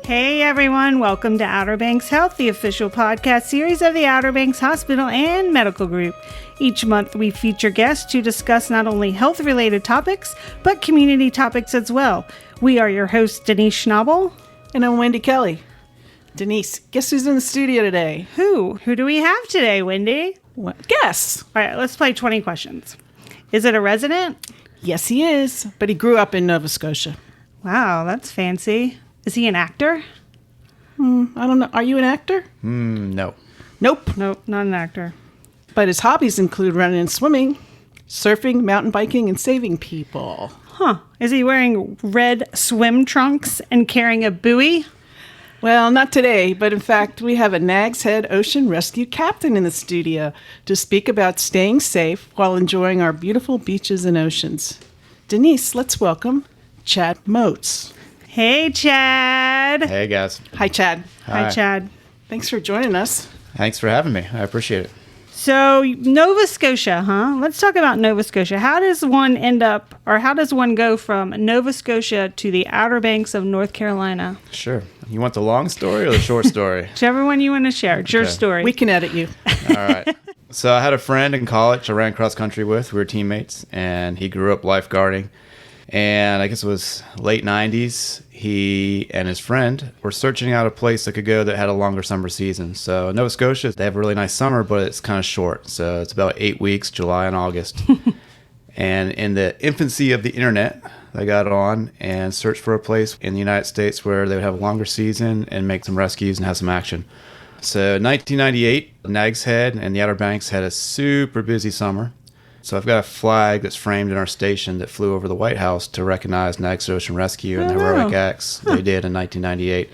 Hey everyone, welcome to Outer Banks Health, the official podcast series of the Outer Banks Hospital and Medical Group. Each month we feature guests to discuss not only health-related topics, but community topics as well. We are your hosts, Denise Schnabel. And I'm Wendy Kelly. Denise, guess who's in the studio today? Who? Who do we have today, Wendy? What? Guess. All right, let's play 20 questions. Is it a resident? Yes, he is, but he grew up in Nova Scotia. Wow, that's fancy. Is he an actor? I don't know. Are you an actor? No. Nope. Nope, not an actor. But his hobbies include running and swimming, surfing, mountain biking, and saving people. Huh. Is he wearing red swim trunks and carrying a buoy? Well, not today, but in fact, we have a Nags Head Ocean Rescue captain in the studio to speak about staying safe while enjoying our beautiful beaches and oceans. Denise, let's welcome Chad Moats. Hey, Chad. Hey, guys. Hi, Chad. Hi, Chad. Thanks for joining us. Thanks for having me. I appreciate it. So, Nova Scotia, huh? Let's talk about Nova Scotia. How does one go from Nova Scotia to the Outer Banks of North Carolina? Sure. You want the long story or the short story? Whichever one you want to share. It's your story. We can edit you. All right. So I had a friend in college I ran cross country with. We were teammates, and he grew up lifeguarding. And I guess it was late 90s. He and his friend were searching out a place that could go that had a longer summer season. So Nova Scotia, they have a really nice summer, but it's kind of short. So it's about 8 weeks, July and August. And in the infancy of the internet, they got on and searched for a place in the United States where they would have a longer season and make some rescues and have some action. So 1998, Nags Head and the Outer Banks had a super busy summer. So I've got a flag that's framed in our station that flew over the White House to recognize Nags Head Ocean Rescue and the heroic acts they did in 1998.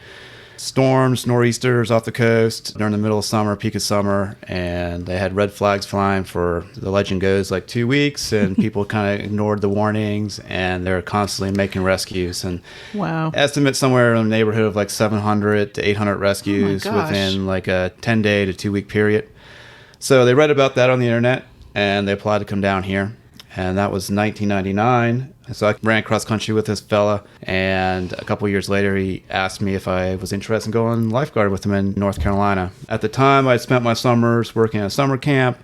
Storms, nor'easters off the coast during the middle of summer, peak of summer, and they had red flags flying for, the legend goes, like 2 weeks, and people kind of ignored the warnings, and they're constantly making rescues. And Wow. estimate somewhere in the neighborhood of like 700 to 800 rescues within like a 10-day to 2-week period. So they read about that on the internet, and they applied to come down here. And that was 1999. So I ran cross country with this fella, and a couple years later, he asked me if I was interested in going lifeguard with him in North Carolina. At the time, I'd spent my summers working at a summer camp.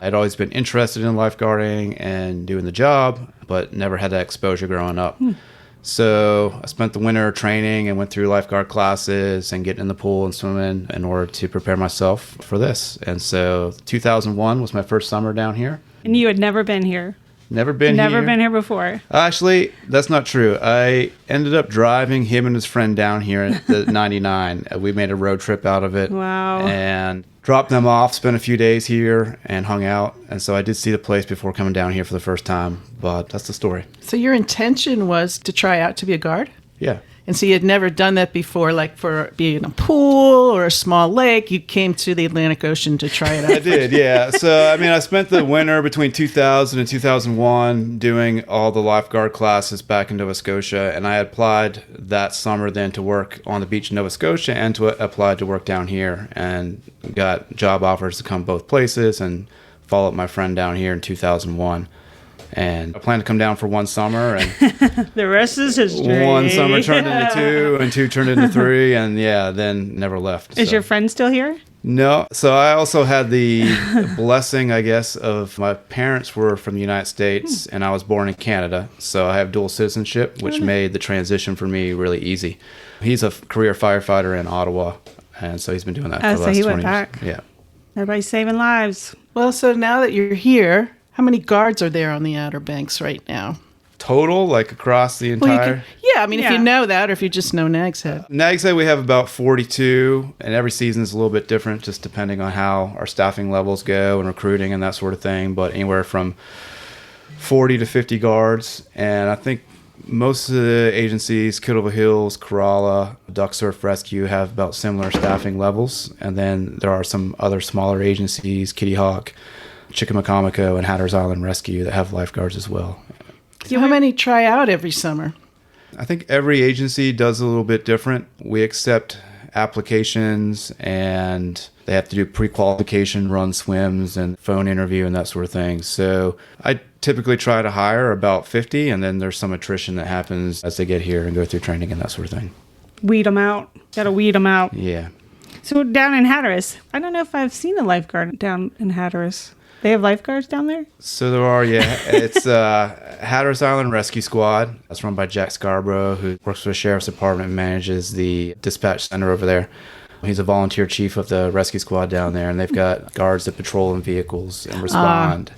I'd always been interested in lifeguarding and doing the job, but never had that exposure growing up. So I spent the winter training and went through lifeguard classes and getting in the pool and swimming in order to prepare myself for this. And so 2001 was my first summer down here. And you had never been here. Never been here before. Actually, that's not true. I ended up driving him and his friend down here at the 99. We made a road trip out of it. Wow. And dropped them off, spent a few days here, and hung out. And so I did see the place before coming down here for the first time. But that's the story. So your intention was to try out to be a guard? Yeah. And so you had never done that before, like for being in a pool or a small lake. You came to the Atlantic Ocean to try it out. I did, yeah. So, I mean, I spent the winter between 2000 and 2001 doing all the lifeguard classes back in Nova Scotia. And I applied that summer then to work on the beach in Nova Scotia and to applied to work down here. And got job offers to come both places and followed my friend down here in 2001. And I planned to come down for one summer, and The rest is history. one summer turned into two, and two turned into three, and yeah, then never left. Is your friend still here? No. So I also had the blessing, I guess, of my parents were from the United States, and I was born in Canada. So I have dual citizenship, which made the transition for me really easy. He's a career firefighter in Ottawa, and so he's been doing that for the So last he 20 went back. years. Yeah. Everybody's saving lives. Well, so now that you're here, how many guards are there on the Outer Banks right now? Total, like across the Well, entire... I mean, if you know that or if you just know Nags Head. Nags Head, we have about 42, and every season is a little bit different, just depending on how our staffing levels go and recruiting and that sort of thing. But anywhere from 40 to 50 guards, and I think most of the agencies, Kittleville Hills, Corolla, Duck Surf Rescue, have about similar staffing levels. And then there are some other smaller agencies, Kitty Hawk, Chickamaucomico, and Hatteras Island Rescue, that have lifeguards as well. How many try out every summer? I think every agency does a little bit different. We accept applications, and they have to do pre-qualification, run swims, and phone interview and that sort of thing. So I typically try to hire about 50, and then there's some attrition that happens as they get here and go through training and that sort of thing. weed them out. Gotta weed them out. Yeah. So down in Hatteras, I don't know if I've seen a lifeguard down in Hatteras. They have lifeguards down there? So there are, yeah. It's Hatteras Island Rescue Squad. That's run by Jack Scarborough, who works for the Sheriff's Department and manages the dispatch center over there. He's a volunteer chief of the rescue squad down there, and they've got guards that patrol in vehicles and respond.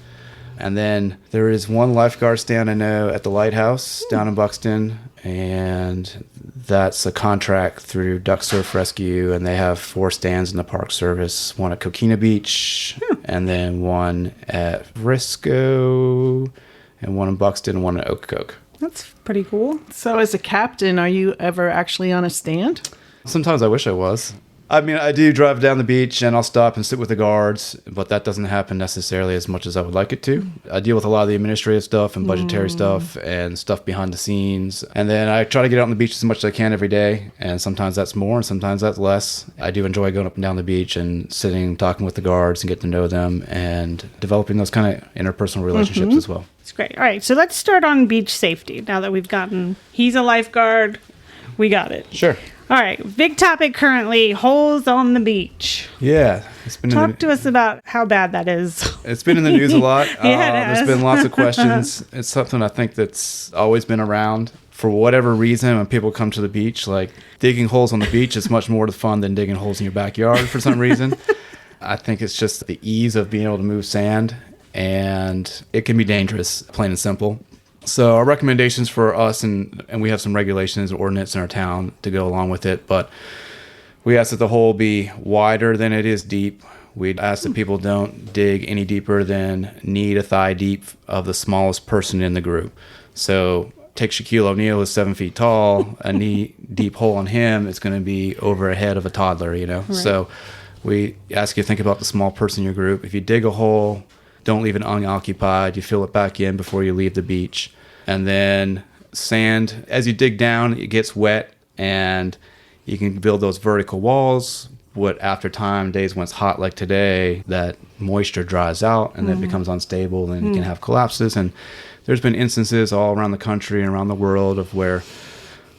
And then there is one lifeguard stand I know at the lighthouse down in Buxton, and that's a contract through Duck Surf Rescue, and they have 4 stands in the Park Service, one at Coquina Beach, and then one at Frisco, and one in Buxton, and one at Ocracoke. That's pretty cool. So as a captain, are you ever actually on a stand? Sometimes I wish I was. I mean, I do drive down the beach and I'll stop and sit with the guards, but that doesn't happen necessarily as much as I would like it to. I deal with a lot of the administrative stuff and budgetary stuff and stuff behind the scenes. And then I try to get out on the beach as much as I can every day. And sometimes that's more and sometimes that's less. I do enjoy going up and down the beach and sitting, talking with the guards and getting to know them and developing those kind of interpersonal relationships as well. It's great. All right, so let's start on beach safety. Now that we've gotten, he's a lifeguard, we got it. Sure. All right, big topic currently, holes on the beach. Yeah. It's been Talk to us about how bad that is. It's been in the news a lot. Yeah, it there's has. been lots of questions. It's something I think that's always been around. For whatever reason, when people come to the beach, like digging holes on the beach is much more fun than digging holes in your backyard for some reason. I think it's just the ease of being able to move sand, and it can be dangerous, plain and simple. So our recommendations for us, and we have some regulations and ordinance in our town to go along with it, but we ask that the hole be wider than it is deep. We'd ask that people don't dig any deeper than knee to thigh deep of the smallest person in the group. So take Shaquille O'Neal, who's 7 feet tall, a knee deep hole on him is going to be over a head of a toddler, you know? Right. So we ask you to think about the small person in your group. If you dig a hole, don't leave it unoccupied. You fill it back in before you leave the beach. And then sand, as you dig down, it gets wet and you can build those vertical walls. What after time, days when it's hot like today, that moisture dries out and then it becomes unstable and you can have collapses. And there's been instances all around the country and around the world of where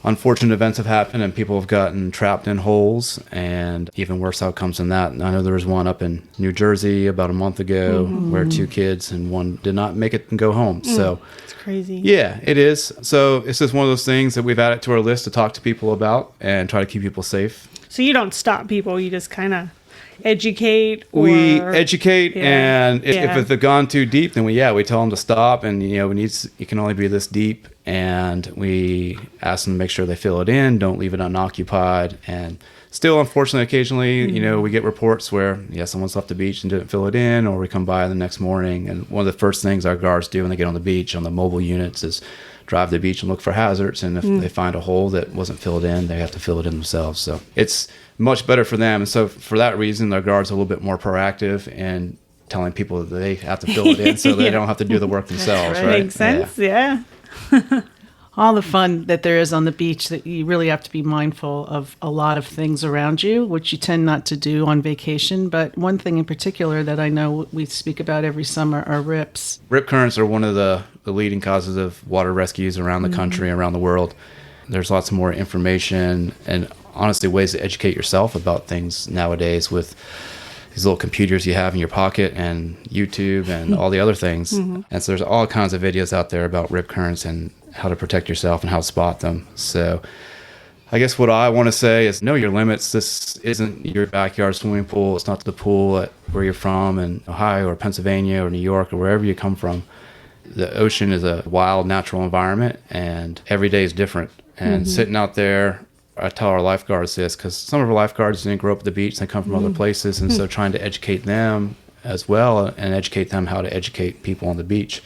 unfortunate events have happened and people have gotten trapped in holes and even worse outcomes than that. And I know there was one up in New Jersey about a month ago where 2 kids and one did not make it and go home. So It's crazy. yeah, it is. So it's just one of those things that we've added to our list to talk to people about and try to keep people safe. So you don't stop people, you just kind of educate? We or- educate, Yeah. and if Yeah. they've gone too deep, then we tell them to stop, and you can only be this deep, and we ask them to make sure they fill it in, don't leave it unoccupied, and still, unfortunately, occasionally, we get reports where someone's left the beach and didn't fill it in, or we come by the next morning, and one of the first things our guards do when they get on the beach on the mobile units is drive to the beach and look for hazards, and if they find a hole that wasn't filled in, they have to fill it in themselves. So it's much better for them, and so for that reason, our guards are a little bit more proactive in telling people that they have to fill it in so they don't have to do the work themselves. Right? Makes sense, yeah. All the fun that there is on the beach, that you really have to be mindful of a lot of things around you, which you tend not to do on vacation. But one thing in particular that I know we speak about every summer are rips. Rip currents are one of the leading causes of water rescues around the country, around the world. There's lots more information and honestly ways to educate yourself about things nowadays with these little computers you have in your pocket and YouTube and all the other things. And so there's all kinds of videos out there about rip currents and how to protect yourself and how to spot them. So I guess what I want to say is know your limits. This isn't your backyard swimming pool. It's not the pool at where you're from in Ohio or Pennsylvania or New York or wherever you come from. The ocean is a wild, natural environment, and every day is different. And sitting out there, I tell our lifeguards this because some of our lifeguards didn't grow up at the beach. They come from other places. And so trying to educate them as well and educate them how to educate people on the beach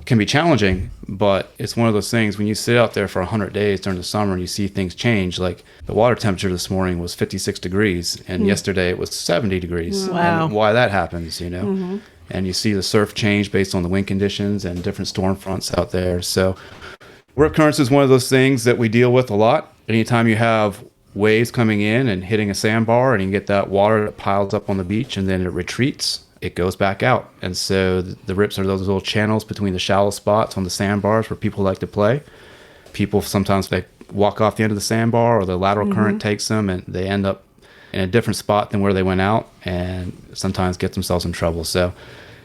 can be challenging, but it's one of those things when you sit out there for 100 days during the summer and you see things change. Like the water temperature this morning was 56 degrees and yesterday it was 70 degrees. Wow. And why that happens, and you see the surf change based on the wind conditions and different storm fronts out there. So rip currents is one of those things that we deal with a lot. Anytime you have waves coming in and hitting a sandbar and you get that water that piles up on the beach and then it retreats, it goes back out. And so the rips are those little channels between the shallow spots on the sandbars where people like to play. People sometimes they walk off the end of the sandbar, or the lateral current takes them and they end up in a different spot than where they went out, and sometimes get themselves in trouble. So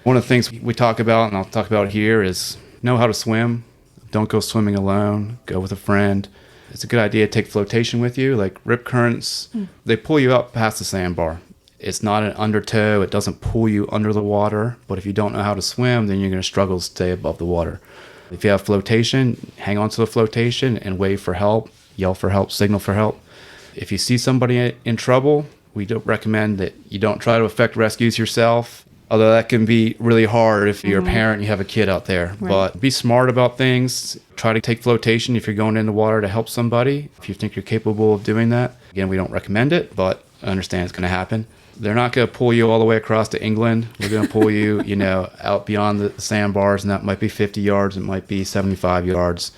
one of the things we talk about, and I'll talk about here, is know how to swim. Don't go swimming alone. Go with a friend. It's a good idea to take flotation with you. Like rip currents, they pull you up past the sandbar. It's not an undertow. It doesn't pull you under the water. But if you don't know how to swim, then you're going to struggle to stay above the water. If you have flotation, hang on to the flotation and wave for help, yell for help, signal for help. If you see somebody in trouble, we don't recommend that you don't try to effect rescues yourself, although that can be really hard if you're a parent and you have a kid out there. Right. But be smart about things. Try to take flotation if you're going into water to help somebody, if you think you're capable of doing that. Again, we don't recommend it, but I understand it's going to happen. They're not going to pull you all the way across to England. They're going to pull you, out beyond the sandbars, and that might be 50 yards. It might be 75 yards.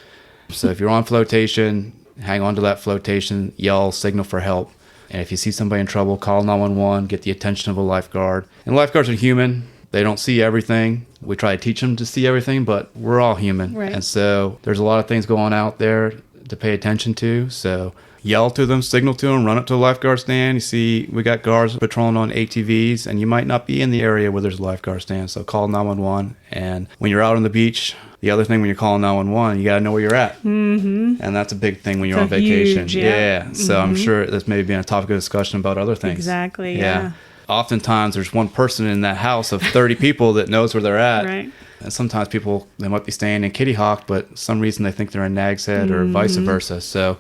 So if you're on flotation, hang on to that flotation, yell, signal for help. And if you see somebody in trouble, call 911, get the attention of a lifeguard. And lifeguards are human. They don't see everything. We try to teach them to see everything, but we're all human. Right. And so there's a lot of things going on out there to pay attention to. So yell to them, signal to them, run up to the lifeguard stand. You see we got guards patrolling on ATVs, and you might not be in the area where there's a lifeguard stand. So call 911. And when you're out on the beach, the other thing when you're calling 911, you got to know where you're at. Mm-hmm. And that's a big thing when you're on vacation. Huge, yeah. So I'm sure this may be a topic of discussion about other things. Exactly, yeah. Oftentimes there's one person in that house of 30 people that knows where they're at. Right. And sometimes people, they might be staying in Kitty Hawk, but some reason they think they're in Nag's Head or vice versa. So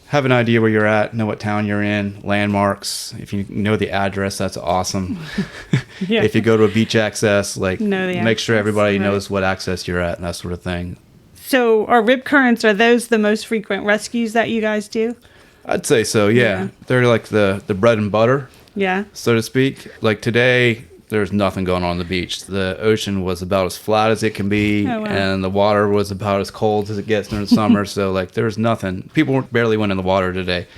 have an idea where you're at, know what town you're in, landmarks. If you know the address, that's awesome. Yeah. If you go to a beach access, Know the make sure access, everybody right. knows what access you're at and that sort of thing. So are rip currents, are those the most frequent rescues that you guys do? I'd say so, yeah. They're like the bread and butter, Yeah. so to speak. Like today, there's nothing going on the beach. The ocean was about as flat as it can be, Oh, wow. and the water was about as cold as it gets during the summer. So there's nothing. People barely went in the water today.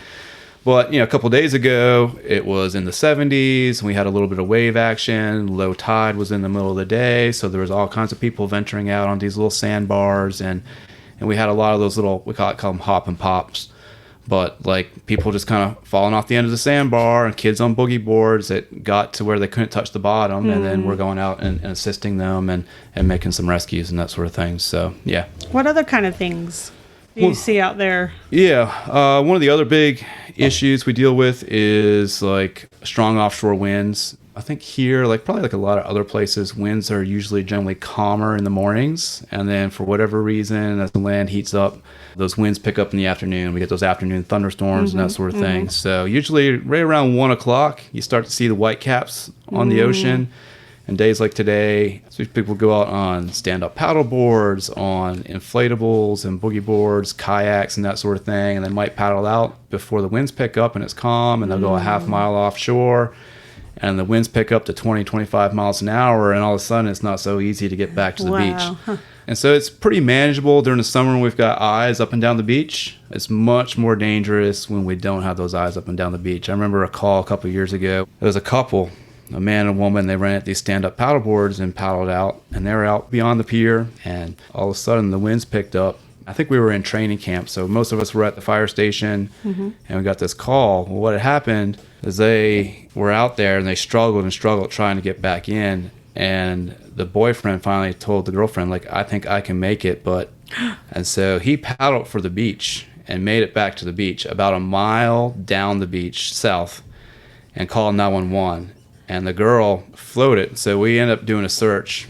But a couple days ago, it was in the 70s. We had a little bit of wave action. Low tide was in the middle of the day, so there was all kinds of people venturing out on these little sandbars, and we had a lot of those little, we call them hop and pops. But people just kind of falling off the end of the sandbar, and kids on boogie boards that got to where they couldn't touch the bottom, and then we're going out and assisting them and making some rescues and that sort of thing. So yeah. What other kind of things do you see out there? Yeah, one of the other big issues we deal with is strong offshore winds. I think here, probably a lot of other places, winds are usually generally calmer in the mornings, and then for whatever reason, as the land heats up, those winds pick up in the afternoon. We get those afternoon thunderstorms and that sort of thing. So usually right around 1 o'clock, you start to see the white caps on the ocean. And days like today, so people go out on stand-up paddle boards, on inflatables and boogie boards, kayaks and that sort of thing, and they might paddle out before the winds pick up and it's calm, and they'll go a half mile offshore, and the winds pick up to 20, 25 miles an hour, and all of a sudden it's not so easy to get back to the beach. Huh. And so it's pretty manageable during the summer when we've got eyes up and down the beach. It's much more dangerous when we don't have those eyes up and down the beach. I remember a call a couple of years ago. There was a couple, a man and a woman. They rented these stand-up paddle boards and paddled out, and they were out beyond the pier, and all of a sudden the winds picked up. I think we were in training camp, so most of us were at the fire station, and we got this call. Well, what had happened is they were out there, and they struggled trying to get back in, and the boyfriend finally told the girlfriend, I think I can make it, and so he paddled for the beach and made it back to the beach about a mile down the beach south and called 911. And the girl floated. So we ended up doing a search,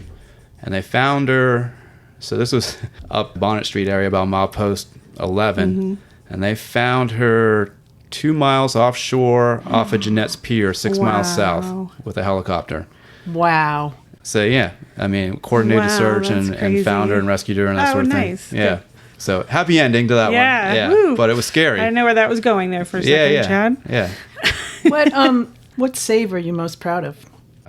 and they found her. So this was up Bonnet Street area, about milepost 11. And they found her 2 miles offshore off of Jeanette's Pier, 6 miles south, with a helicopter. Wow. So yeah, coordinated search and found her and rescued her and that sort of nice. thing. Yeah. So happy ending to that one. Yeah. Woo. But it was scary. I didn't know where that was going there for a second, Chad. Yeah. What save are you most proud of?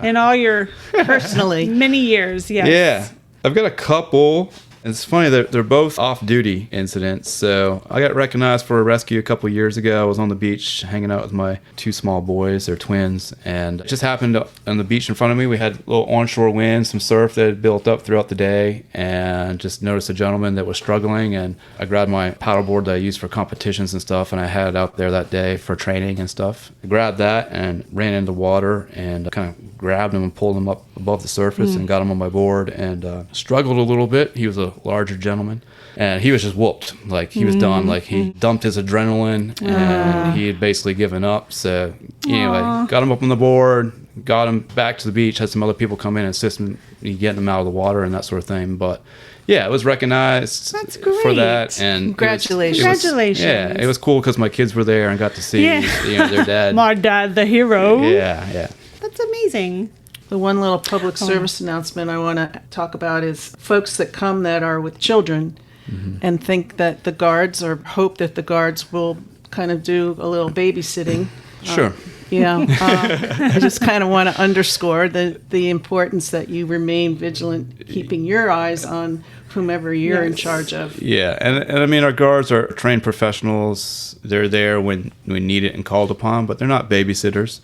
In all your Personally. many years, yes. Yeah. I've got a couple. It's funny that they're both off-duty incidents. So I got recognized for a rescue a couple years ago. I was on the beach hanging out with my two small boys. They're twins. And it just happened on the beach in front of me. We had a little onshore wind, some surf that had built up throughout the day, and just noticed a gentleman that was struggling. And I grabbed my paddleboard that I use for competitions and stuff, and I had it out there that day for training and stuff. I grabbed that and ran into water and kind of grabbed him and pulled him up above the surface and got him on my board, and struggled a little bit. He was a larger gentleman, and he was just whooped. Like, he was done. Like, he dumped his adrenaline, and he had basically given up. So anyway, got him up on the board, got him back to the beach, had some other people come in and assist me getting him out of the water and that sort of thing. But yeah, it was recognized That's great. for that. And Congratulations. Congratulations. Yeah, it was cool because my kids were there and got to see their dad. My dad, the hero. Yeah. That's amazing. The one little public service announcement I want to talk about is folks that come that are with children and think that the guards, or hope that the guards will kind of do a little babysitting. Sure. I just kind of want to underscore the importance that you remain vigilant, keeping your eyes on whomever you're in charge of. Yeah, and I mean, our guards are trained professionals. They're there when we need it and called upon, but they're not babysitters.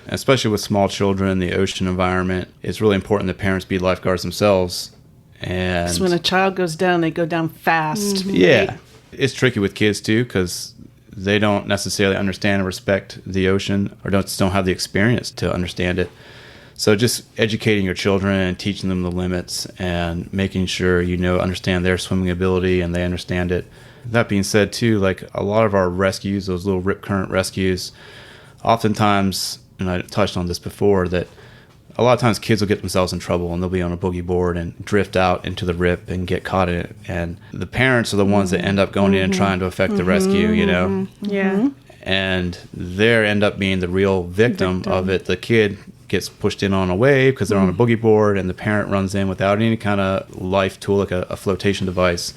Especially with small children in the ocean environment, it's really important that parents be lifeguards themselves. And So when a child goes down, they go down fast. yeah, it's tricky with kids too, because they don't necessarily understand and respect the ocean, or don't have the experience to understand it. So just educating your children and teaching them the limits and making sure understand their swimming ability and they understand it. That being said too, like a lot of our rescues, those little rip current rescues, oftentimes, and I touched on this before, that a lot of times kids will get themselves in trouble and they'll be on a boogie board and drift out into the rip and get caught in it. And the parents are the ones that end up going in and trying to affect the rescue, Yeah. and they end up being the real victim of it. The kid gets pushed in on a wave because they're on a boogie board, and the parent runs in without any kind of life tool, like a flotation device.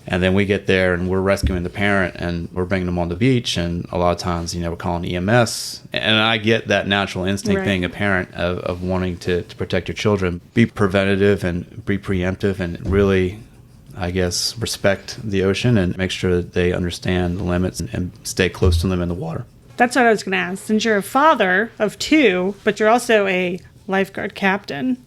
And then we get there and we're rescuing the parent and we're bringing them on the beach. And a lot of times, we're calling EMS. And I get that natural instinct being a parent of wanting to protect your children. Be preventative and be preemptive and really, I guess, respect the ocean and make sure that they understand the limits and stay close to them in the water. That's what I was going to ask. Since you're a father of two, but you're also a lifeguard captain,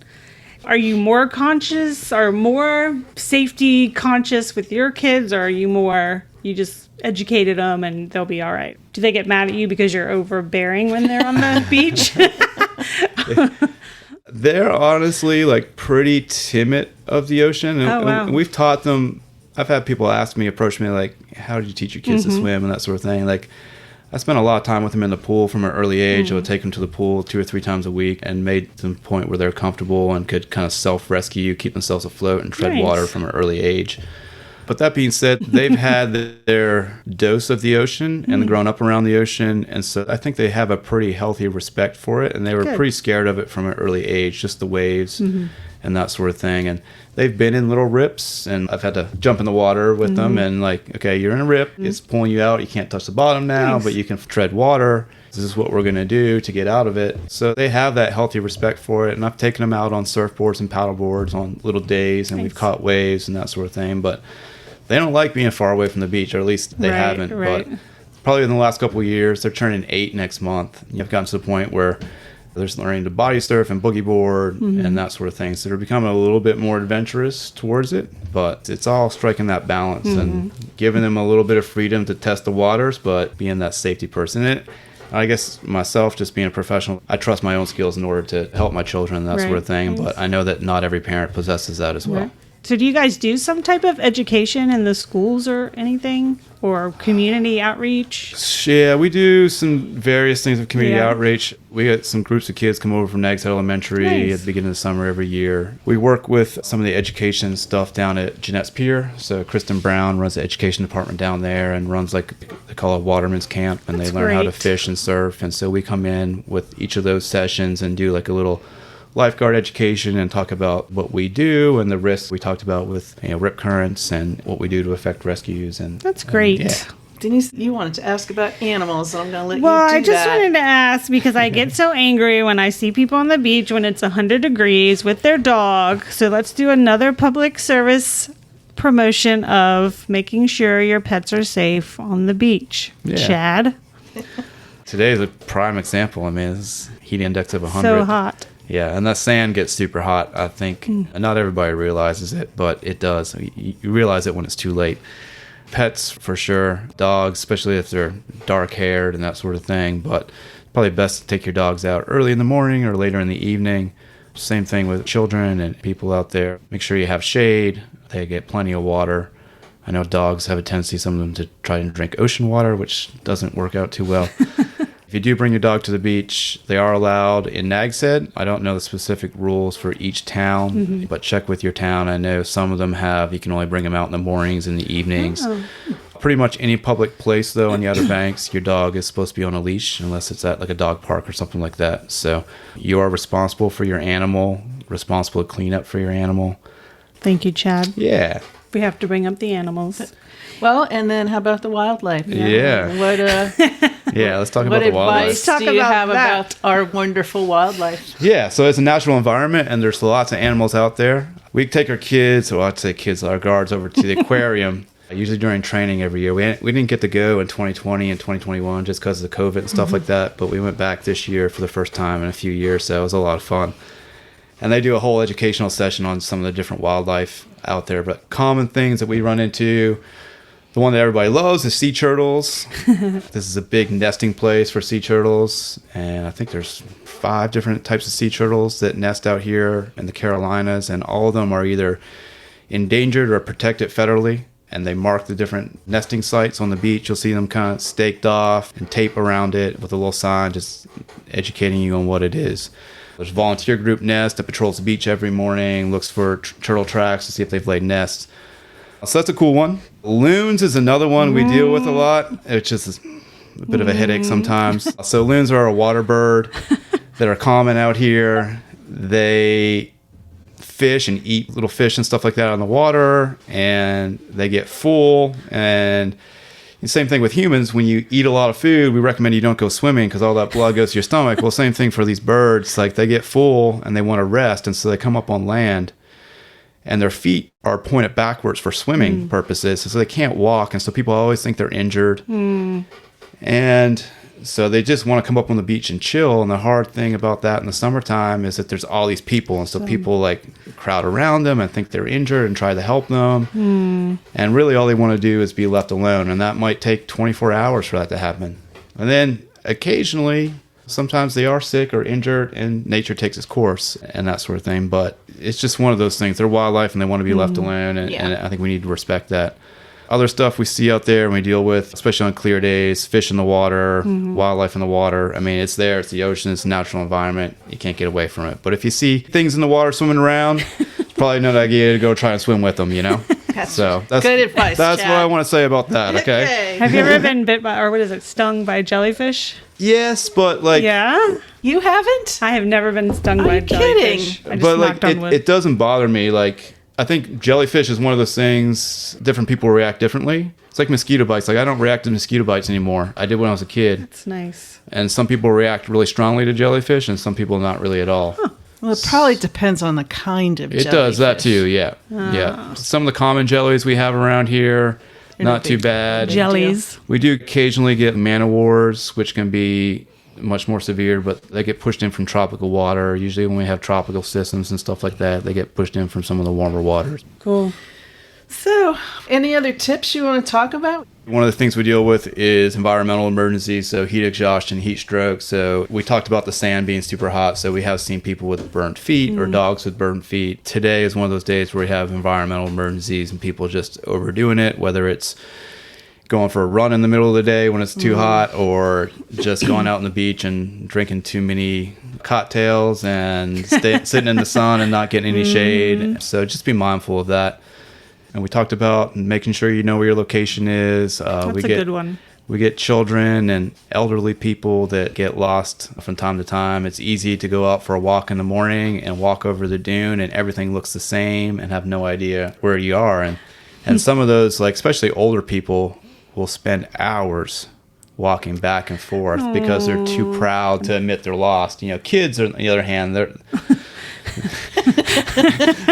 are you more conscious or more safety conscious with your kids, or are you just educated them and they'll be all right? Do they get mad at you because you're overbearing when they're on the beach? They're honestly like pretty timid of the ocean. And we've taught them. I've had people approach me like, how did you teach your kids to swim and that sort of thing? Like, I spent a lot of time with them in the pool from an early age. I would take them to the pool 2 or 3 times a week and made them to the point where they're comfortable and could kind of self-rescue, keep themselves afloat, and tread water from an early age. But that being said, they've had their dose of the ocean and grown up around the ocean. And so I think they have a pretty healthy respect for it. And they were pretty scared of it from an early age, just the waves and that sort of thing. And they've been in little rips, and I've had to jump in the water with them and like, okay, you're in a rip. It's pulling you out. You can't touch the bottom now, but you can tread water. This is what we're going to do to get out of it. So they have that healthy respect for it. And I've taken them out on surfboards and paddleboards on little days, and we've caught waves and that sort of thing. But they don't like being far away from the beach, or at least they haven't. But probably in the last couple of years, they're turning 8 next month. You've gotten to the point where they're learning to body surf and boogie board and that sort of thing. So they're becoming a little bit more adventurous towards it. But it's all striking that balance and giving them a little bit of freedom to test the waters, but being that safety person. And I guess myself, just being a professional, I trust my own skills in order to help my children and that sort of thing. But I know that not every parent possesses that as well. So do you guys do some type of education in the schools or anything? Or community outreach? Yeah, we do some various things of community outreach. We get some groups of kids come over from Nags Head Elementary at the beginning of the summer every year. We work with some of the education stuff down at Jeanette's Pier. So Kristen Brown runs the education department down there and runs like they call it Waterman's Camp, and they learn how to fish and surf. And so we come in with each of those sessions and do like a little lifeguard education and talk about what we do and the risks we talked about with rip currents and what we do to affect rescues. And that's great. Denise, you wanted to ask about animals, and I'm going to let you do Well, that. I just wanted to ask because I get so angry when I see people on the beach when it's 100 degrees with their dog. So let's do another public service promotion of making sure your pets are safe on the beach. Yeah. Chad? Today is a prime example. I mean, it's heat index of 100. So hot. Yeah, and the sand gets super hot. I think not everybody realizes it, but it does. You realize it when it's too late. Pets, for sure. Dogs, especially if they're dark-haired and that sort of thing. But probably best to take your dogs out early in the morning or later in the evening. Same thing with children and people out there. Make sure you have shade. They get plenty of water. I know dogs have a tendency, some of them, to try and drink ocean water, which doesn't work out too well. If you do bring your dog to the beach, they are allowed in Nags Head. I don't know the specific rules for each town, but check with your town. I know some of them have, you can only bring them out in the mornings and the evenings. Oh. Pretty much any public place, though, on the Outer Banks, your dog is supposed to be on a leash unless it's at like a dog park or something like that. So you are responsible for your animal, responsible to clean up for your animal. Thank you, Chad. Yeah. We have to bring up the animals. Well, and then how about the wildlife? Yeah. What Yeah, let's talk what about the wildlife. advice Talk do you about have that. about our wonderful wildlife? Yeah, so it's a natural environment, and there's lots of animals out there. We take our kids, or I'd say kids, our guards, over to the aquarium, usually during training every year. We didn't get to go in 2020 and 2021 just because of the COVID and stuff like that, but we went back this year for the first time in a few years, so it was a lot of fun. And they do a whole educational session on some of the different wildlife out there, but common things that we run into. The one that everybody loves is sea turtles. This is a big nesting place for sea turtles, and I think there's 5 different types of sea turtles that nest out here in the Carolinas, and all of them are either endangered or protected federally, and they mark the different nesting sites on the beach. You'll see them kind of staked off and tape around it with a little sign just educating you on what it is. There's a volunteer group nest that patrols the beach every morning, looks for turtle tracks to see if they've laid nests. So that's a cool one. Loons is another one we deal with a lot. It's just a bit of a headache sometimes. So loons are a water bird that are common out here. They fish and eat little fish and stuff like that on the water, and they get full. And the same thing with humans. When you eat a lot of food, we recommend you don't go swimming because all that blood goes to your stomach. Well, same thing for these birds. Like, they get full and they want to rest, and so they come up on land, and their feet are pointed backwards for swimming purposes, so they can't walk, and so people always think they're injured. And so they just want to come up on the beach and chill. And the hard thing about that in the summertime is that there's all these people, and so people like crowd around them and think they're injured and try to help them. And really all they want to do is be left alone, and that might take 24 hours for that to happen. And then occasionally, sometimes they are sick or injured, and nature takes its course and that sort of thing. But it's just one of those things. They're wildlife, and they want to be left alone, and I think we need to respect that. Other stuff we see out there and we deal with, especially on clear days, fish in the water, wildlife in the water. I mean, it's there. It's the ocean. It's a natural environment. You can't get away from it. But if you see things in the water swimming around, it's probably not an idea to go try and swim with them, you know? So that's good advice, That's Chad. what I want to say about that, okay? Have you ever been bit by, or what is it, stung by jellyfish? Yes, but like... Yeah? You haven't? I have never been stung Are by you jellyfish. kidding? I just But knocked like on wood. it doesn't bother me. Like, I think jellyfish is one of those things different people react differently. It's like mosquito bites. Like, I don't react to mosquito bites anymore. I did when I was a kid. It's nice. And some people react really strongly to jellyfish, and some people not really at all. Well, it probably depends on the kind of It does that too, yeah. Ah. Yeah. Some of the common jellies we have around here, not too big bad. Jellies. We do occasionally get man-o'-wars, which can be much more severe, but they get pushed in from tropical water. Usually when we have tropical systems and stuff like that, they get pushed in from some of the warmer waters. Cool. So, any other tips you want to talk about? One of the things we deal with is environmental emergencies, so heat exhaustion, heat stroke. So we talked about the sand being super hot, so we have seen people with burnt feet or dogs with burnt feet. Today is one of those days where we have environmental emergencies and people just overdoing it, whether it's going for a run in the middle of the day when it's too hot, or just going out on the beach and drinking too many cocktails and sitting in the sun and not getting any shade. So just be mindful of that. And we talked about making sure you know where your location is. That's a good one. We get children and elderly people that get lost from time to time. It's easy to go out for a walk in the morning and walk over the dune, and everything looks the same and have no idea where you are. And some of those, like especially older people, will spend hours walking back and forth because they're too proud to admit they're lost. You know, kids, on the other hand,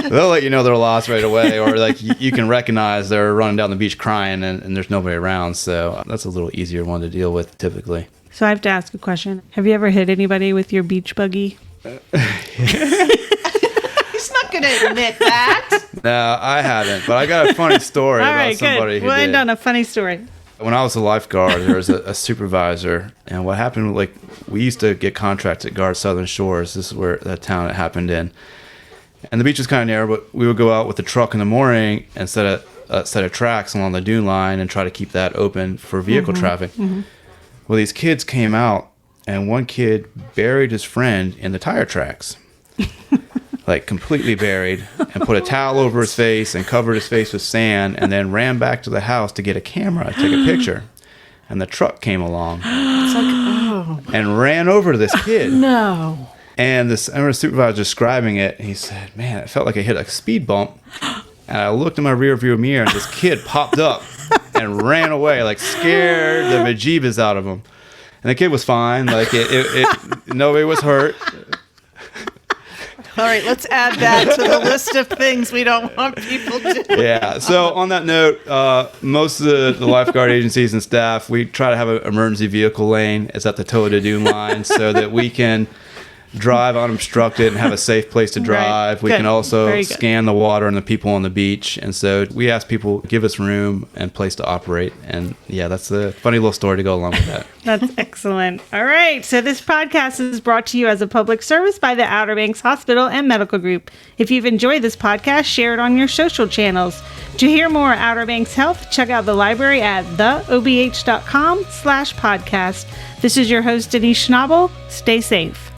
They'll let you know they're lost right away, or like you can recognize they're running down the beach crying and there's nobody around. So that's a little easier one to deal with typically. So I have to ask a question. Have you ever hit anybody with your beach buggy? He's not going to admit that. No, I haven't, but I got a funny story All about right, somebody good. who We'll did. end on a funny story. When I was a lifeguard, there was a supervisor, and what happened, like, we used to get contracts at Guard Southern Shores. This is where that town it happened in. And the beach was kind of narrow, but we would go out with the truck in the morning and set of tracks along the dune line and try to keep that open for vehicle traffic. Well, these kids came out, and one kid buried his friend in the tire tracks. Like completely buried, and put a towel over his face and covered his face with sand, and then ran back to the house to get a camera to take a picture. And the truck came along It's like, oh, and ran over to this kid. no. And I remember the supervisor describing it. He said, "Man, it felt like I hit a speed bump." And I looked in my rear view mirror, and this kid popped up and ran away, like scared the bejeebus out of him. And the kid was fine, like nobody was hurt. All right, let's add that to the list of things we don't want people to do. Yeah. So on that note, most of the lifeguard agencies and staff, we try to have an emergency vehicle lane. It's at the toe of the dune line so that we can drive unobstructed and have a safe place to drive. Right. We Good. can also Very good. scan the water and the people on the beach. And so we ask people give us room and place to operate. And yeah, that's a funny little story to go along with that. That's excellent. All right. So this podcast is brought to you as a public service by the Outer Banks Hospital and Medical Group. If you've enjoyed this podcast, share it on your social channels. To hear more Outer Banks Health, check out the library at theobh.com/podcast. This is your host, Denise Schnabel. Stay safe.